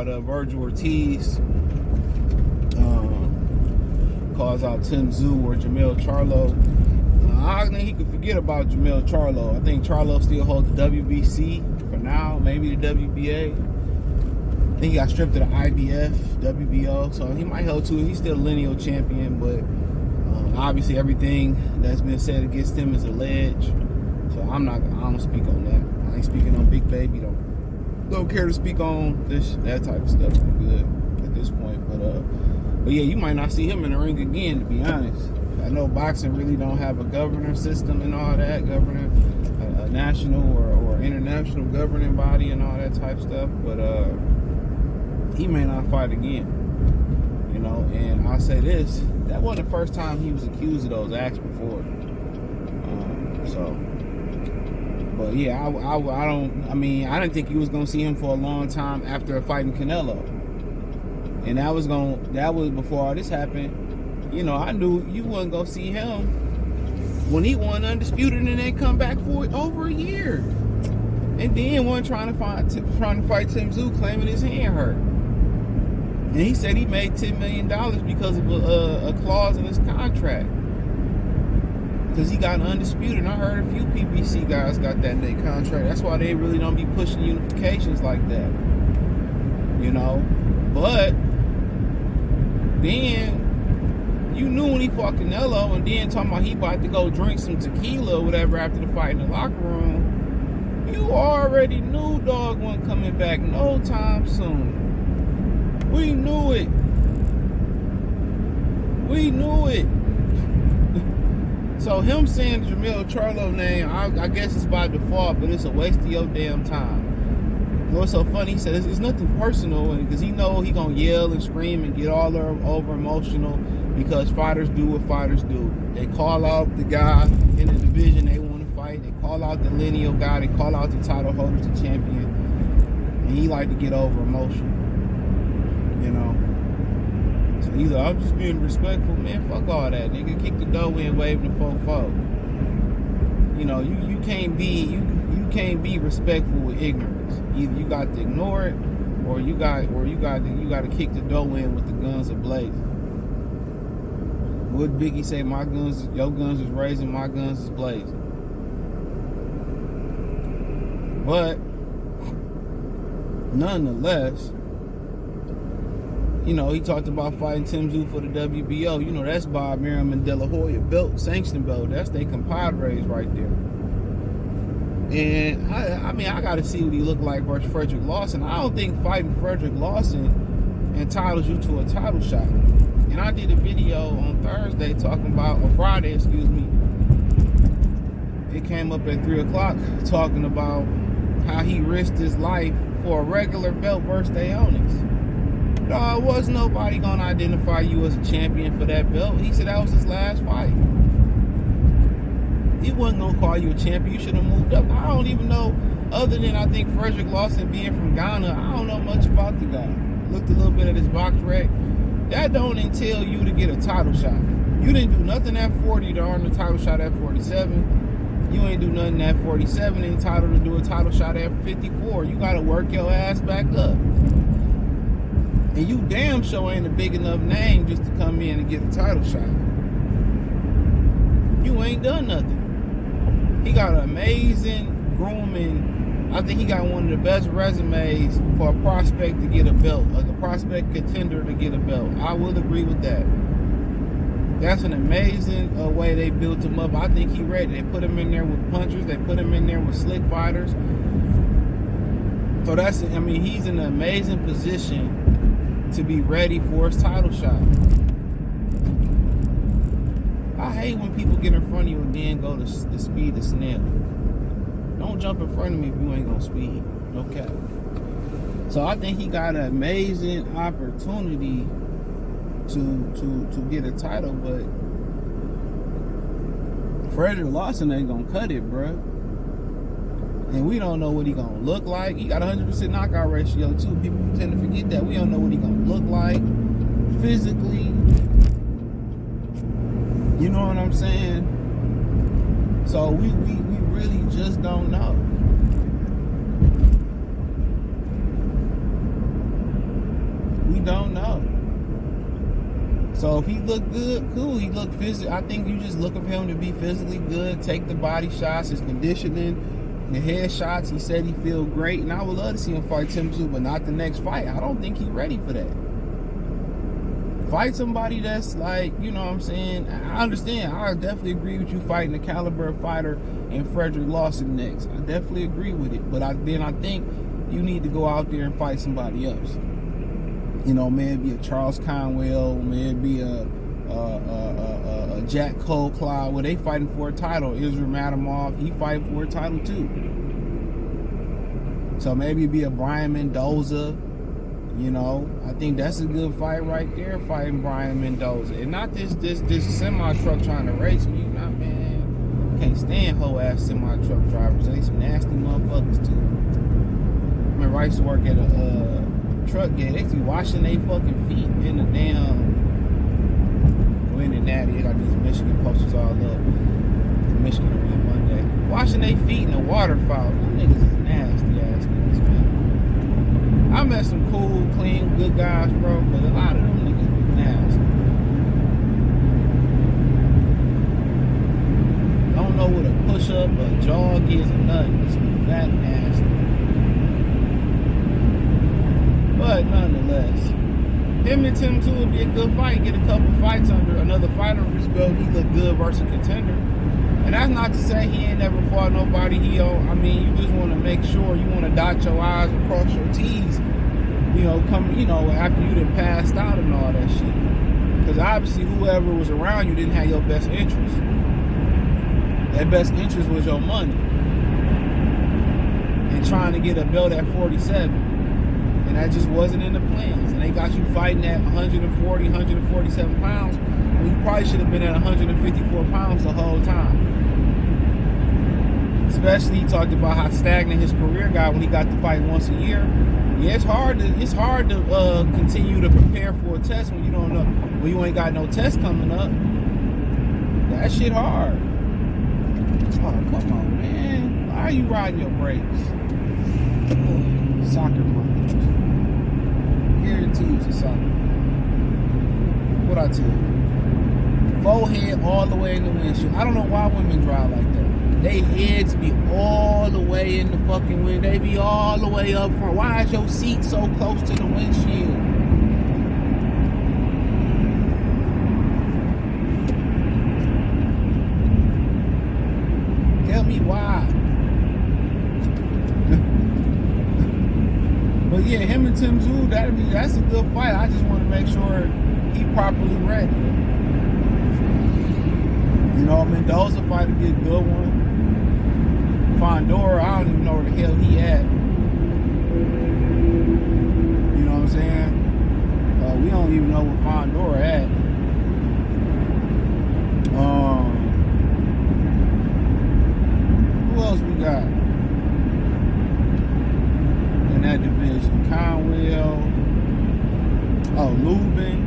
about Vergil Ortiz. Calls out Tyzu or Jermell Charlo. I think he could forget about Jermell Charlo. I think Charlo still holds the WBC for now, maybe the WBA. I think he got stripped of the IBF, WBO, so he might hold to it. He's still a lineal champion, but obviously everything that's been said against him is alleged. So I don't speak on that. I ain't speaking on Big Baby. Don't care to speak on that type of stuff. I'm good at this point, but yeah, you might not see him in the ring again, to be honest. I know boxing really don't have a governor system and all that, a national or international governing body and all that type stuff, but he may not fight again, you know. And I'll say this, that wasn't the first time he was accused of those acts before. But yeah, I didn't think you was gonna see him for a long time after fighting Canelo, and that was before all this happened. You know, I knew you wasn't gonna see him when he won undisputed and then come back for over a year, and then one trying to fight Tyzu, claiming his hand hurt, and he said he made $10 million because of a clause in his contract. Because he got undisputed. And I heard a few PBC guys got that in their contract. That's why they really don't be pushing unifications like that. You know? But then you knew when he fought Canelo, and then talking about he about to go drink some tequila or whatever after the fight in the locker room, you already knew dog wasn't coming back no time soon. We knew it. We knew it. So him saying the Jermell Charlo name, I guess it's by default, but it's a waste of your damn time. You know what's so funny? He said it's nothing personal, because he know he gonna yell and scream and get all over emotional, because fighters do what fighters do. They call out the guy in the division they want to fight. They call out the lineal guy. They call out the title holders, the champion, and he like to get over emotional. You know. So he's like, I'm just being respectful, man. Fuck all that, nigga. Kick the door in, wave the fofo. You know, you can't be respectful with ignorance. Either you got to ignore it, or you got to kick the door in with the guns ablazing. What Biggie say? Your guns is raising, my guns is blazing. But nonetheless, you know, he talked about fighting Tyzu for the WBO. You know, that's Bob Merriam and De La Hoya belt, sanctioned belt. That's their compadres right there. And I got to see what he looked like versus Frederick Lawson. I don't think fighting Frederick Lawson entitles you to a title shot. And I did a video on Thursday or Friday, excuse me. It came up at 3 o'clock talking about how he risked his life for a regular belt versus Theonis. No, was nobody gonna identify you as a champion for that belt. He said that was his last fight. He wasn't gonna call you a champion. You should have moved up. I don't even know, other than I think Frederick Lawson being from Ghana, I don't know much about the guy. Looked a little bit at his box rec. That don't entail you to get a title shot. You didn't do nothing at 40 to earn the title shot at 47. You ain't do nothing at 47 entitled to do a title shot at 54. You gotta work your ass back up. And you damn sure ain't a big enough name just to come in and get a title shot. You ain't done nothing. He got an amazing grooming. I think he got one of the best resumes for a prospect to get a belt, like a prospect contender to get a belt. I will agree with that. That's an amazing way they built him up. I think he ready. They put him in there with punchers. They put him in there with slick fighters. So he's in an amazing position to be ready for his title shot. I hate when people get in front of you and then go the speed of snail. Don't jump in front of me if you ain't gonna speed. Okay. So I think he got an amazing opportunity to get a title, but Frederick Lawson ain't gonna cut it, bruh. And we don't know what he gonna look like. He got 100% knockout ratio too. People tend to forget that. We don't know what he gonna look like physically. You know what I'm saying? So we really just don't know. We don't know. So if he look good, cool. He look physically. I think you just looking for him to be physically good. Take the body shots, his conditioning, the head shots. He said he feel great, and I would love to see him fight Tim Tszyu, but not the next fight. I don't think he's ready for that. Fight somebody that's like, you know what I'm saying? I understand. I definitely agree with you fighting the caliber of fighter and Frederick Lawson next. I definitely agree with it. But then I think you need to go out there and fight somebody else. You know, maybe a Charles Conwell, maybe a Jack Cole Clyde, where they fighting for a title. Israel Madamov, he fighting for a title too. So maybe it'd be a Brian Mendoza. You know, I think that's a good fight right there, fighting Brian Mendoza. And not this semi-truck trying to race me. Nah, man. Can't stand hoe-ass semi-truck drivers. They some nasty motherfuckers, too. I remember I used to work at a truck gate. They be washing their fucking feet in the damn... We're in the natty. They got these Michigan posters all up. Michigan will win Monday. Washing their feet in the waterfall. Them niggas is nasty-ass niggas, man. I met some cool, clean, good guys, bro, but a lot of them niggas be nasty. Don't know what a push-up, a jog is, or nothing. Just be fat nasty. But nonetheless, him and Tim Tszyu would be a good fight. Get a couple fights under another fighter under his belt. He look good versus a contender. And that's not to say he ain't never fought nobody. I mean, you just want to make sure you want to dot your I's and cross your T's. You know, after you done passed out and all that shit. Because obviously whoever was around you didn't have your best interest. That best interest was your money. And trying to get a belt at 47. And that just wasn't in the plans. And they got you fighting at 140, 147 pounds. When you probably should have been at 154 pounds the whole time. Especially he talked about how stagnant his career got when he got to fight once a year. Yeah, it's hard to continue to prepare for a test when you don't know, when you ain't got no test coming up. That shit hard. Oh, come on, man. Why are you riding your brakes? Soccer moms. Guarantee it's a soccer mom. What I tell you? Forehead all the way in the windshield. I don't know why women drive like that. They heads be all the way in the fucking wind. They be all the way up front. Why is your seat so close to the windshield? Tell me why. But yeah, him and Tim Tszyu, that's a good fight. I just want to make sure he properly ready. You know, Mendoza fight would be a good one. Fondora, I don't even know where the hell he at. You know what I'm saying? We don't even know where Fondora at. Who else we got in that division? Conwell. Oh, Lubin.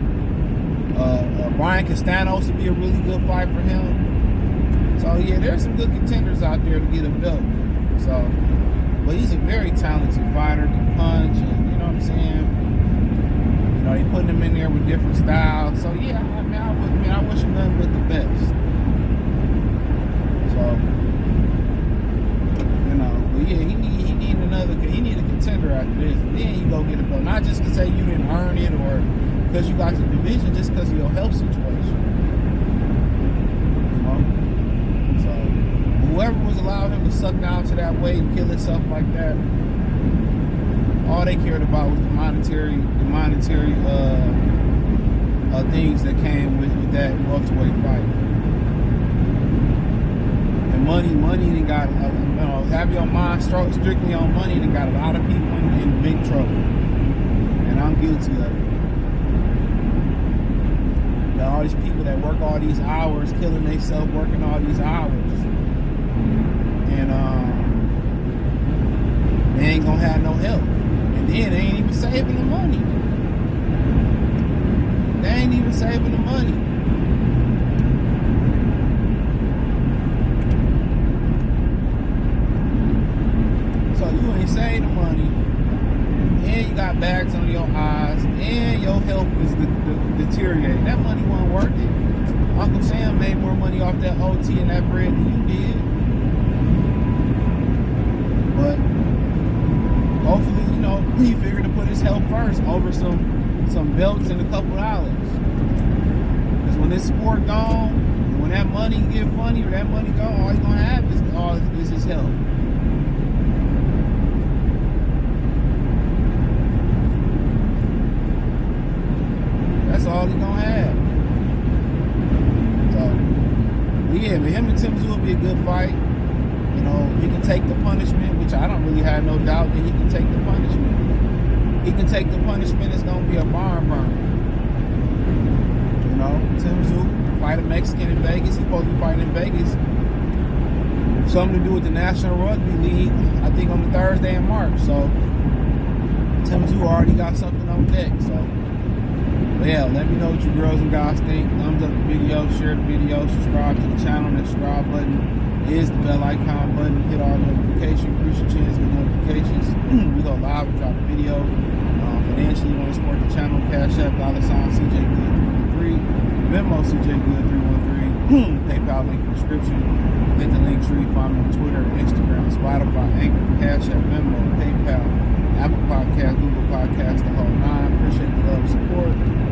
Brian Castanos would be a really good fight for him. So yeah, there's some good contenders out there to get a belt. So, but he's a very talented fighter, can punch, and you know what I'm saying. You know, he putting him in there with different styles. So yeah, I wish him nothing but the best. So, you know, but yeah, he need a contender after this. Then you go get a belt, not just to say you didn't earn it or because you got the division, just because of your health situation. Whoever was allowing him to suck down to that weight and kill himself like that, all they cared about was the monetary things that came with that welterweight fight. And money done got, have your mind strictly on money and got a lot of people in big trouble. And I'm guilty of it. All these people that work all these hours, killing themselves working all these hours. And they ain't gonna have no help. And then they ain't even saving the money. They ain't even saving the money. So you ain't saving the money. And you got bags on your eyes. And deteriorated. That money wasn't worth it. Uncle Sam made more money off that OT and that bread than you did. But hopefully, you know, he figured to put his health first over some belts and a couple dollars. Because when this sport gone, when that money get funny or that money gone, all he's gonna have is his health. That's all he's gonna have. So, yeah, but him and Tyzu will be a good fight. You know, he can take the punishment, which I don't really have no doubt that he can take the punishment. He can take the punishment. It's gonna be a barn burner. You know, Tyzu fight a Mexican in Vegas. He's supposed to be fighting in Vegas. Something to do with the National Rugby League, I think on the Thursday in March. So Tyzu already got something on deck. So, but yeah, let me know what you girls and guys think. Thumbs up the video, share the video, subscribe to the channel. That subscribe button is the bell icon button. Hit all notifications, increase your chance to get notifications. We go live and drop a video. Financially, you want to support the channel, Cash App, $CJ Good313, Venmo CJ Good313, PayPal link in the description. Hit the link tree, find me on Twitter, Instagram, Spotify, Anchor, Cash App, Venmo, PayPal, Apple Podcast, Google Podcast, the whole nine. Appreciate the love and support.